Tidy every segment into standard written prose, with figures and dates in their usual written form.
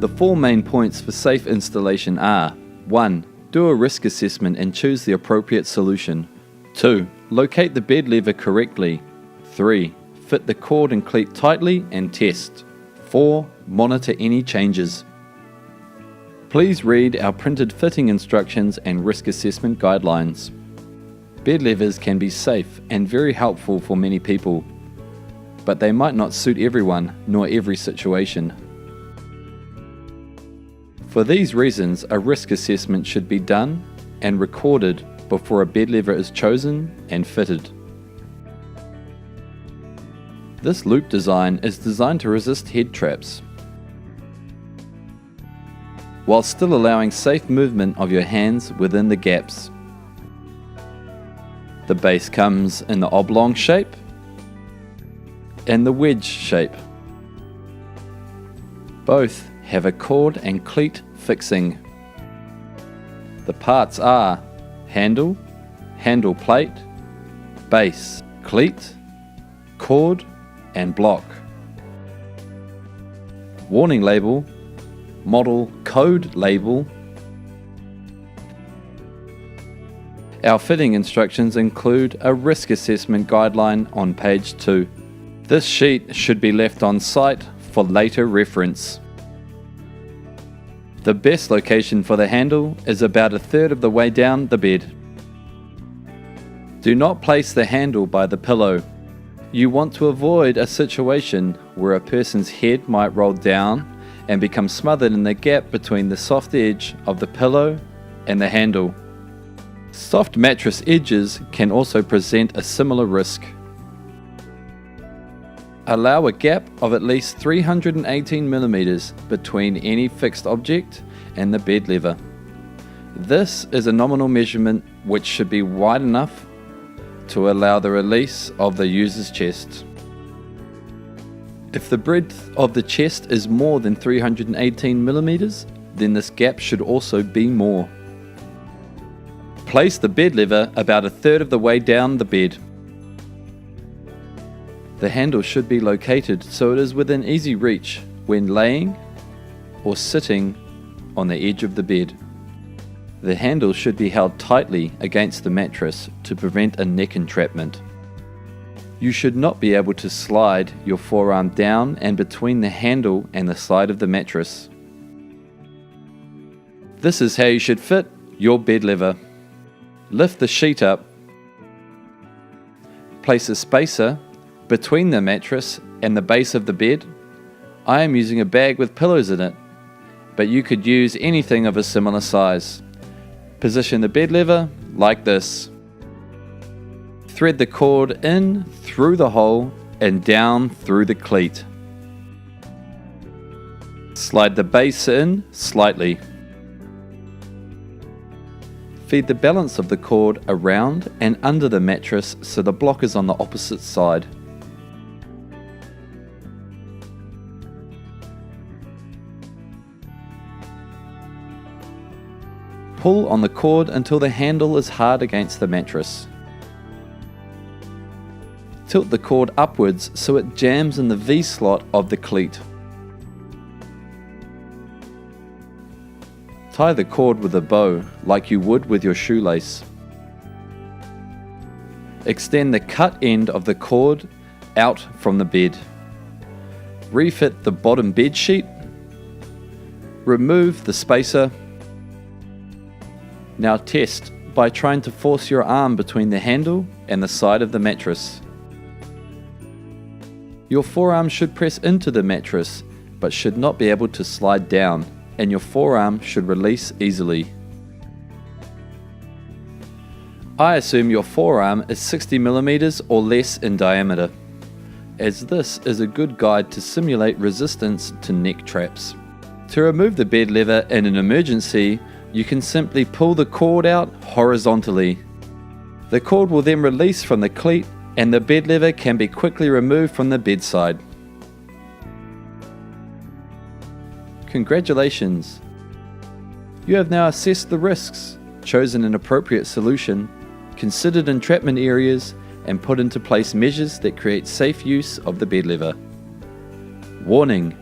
The 4 main points for safe installation are: 1. Do a risk assessment and choose the appropriate solution. 2. Locate the bed lever correctly. 3. Fit the cord and cleat tightly and test. 4. Monitor any changes. Please read our printed fitting instructions and risk assessment guidelines. Bed levers can be safe and very helpful for many people, but they might not suit everyone nor every situation. For these reasons, a risk assessment should be done and recorded before a bed lever is chosen and fitted. This loop design is designed to resist head traps, while still allowing safe movement of your hands within the gaps. The base comes in the oblong shape and the wedge shape. Both have a cord and cleat fixing. The parts are handle, handle plate, base, cleat, cord and block. Warning label, model code label. Our fitting instructions include a risk assessment guideline on page 2. This sheet should be left on site for later reference. The best location for the handle is about 1/3 of the way down the bed. Do not place the handle by the pillow. You want to avoid a situation where a person's head might roll down and become smothered in the gap between the soft edge of the pillow and the handle. Soft mattress edges can also present a similar risk. Allow a gap of at least 318 mm between any fixed object and the bed lever. This is a nominal measurement which should be wide enough to allow the release of the user's chest. If the breadth of the chest is more than 318 mm, then this gap should also be more. Place the bed lever about 1/3 of the way down the bed. The handle should be located so it is within easy reach when laying or sitting on the edge of the bed. The handle should be held tightly against the mattress to prevent a neck entrapment. You should not be able to slide your forearm down and between the handle and the side of the mattress. This is how you should fit your bed lever. Lift the sheet up. Place a spacer between the mattress and the base of the bed. I am using a bag with pillows in it, but you could use anything of a similar size. Position the bed lever like this. Thread the cord in through the hole and down through the cleat. Slide the base in slightly. Feed the balance of the cord around and under the mattress so the block is on the opposite side. Pull on the cord until the handle is hard against the mattress. Tilt the cord upwards so it jams in the V-slot of the cleat. Tie the cord with a bow like you would with your shoelace. Extend the cut end of the cord out from the bed. Refit the bottom bed sheet. Remove the spacer. Now test by trying to force your arm between the handle and the side of the mattress. Your forearm should press into the mattress but should not be able to slide down, and your forearm should release easily. I assume your forearm is 60 mm or less in diameter, as this is a good guide to simulate resistance to neck traps. To remove the bed lever in an emergency, you can simply pull the cord out horizontally. The cord will then release from the cleat and the bed lever can be quickly removed from the bedside. Congratulations! You have now assessed the risks, chosen an appropriate solution, considered entrapment areas, and put into place measures that create safe use of the bed lever. Warning!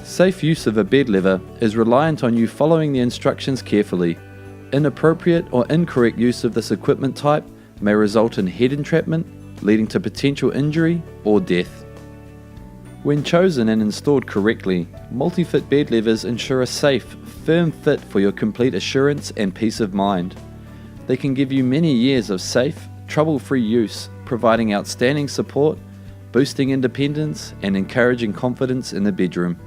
Safe use of a bed lever is reliant on you following the instructions carefully. Inappropriate or incorrect use of this equipment type may result in head entrapment, leading to potential injury or death. When chosen and installed correctly, Multifit bed levers ensure a safe, firm fit for your complete assurance and peace of mind. They can give you many years of safe, trouble-free use, providing outstanding support, boosting independence, and encouraging confidence in the bedroom.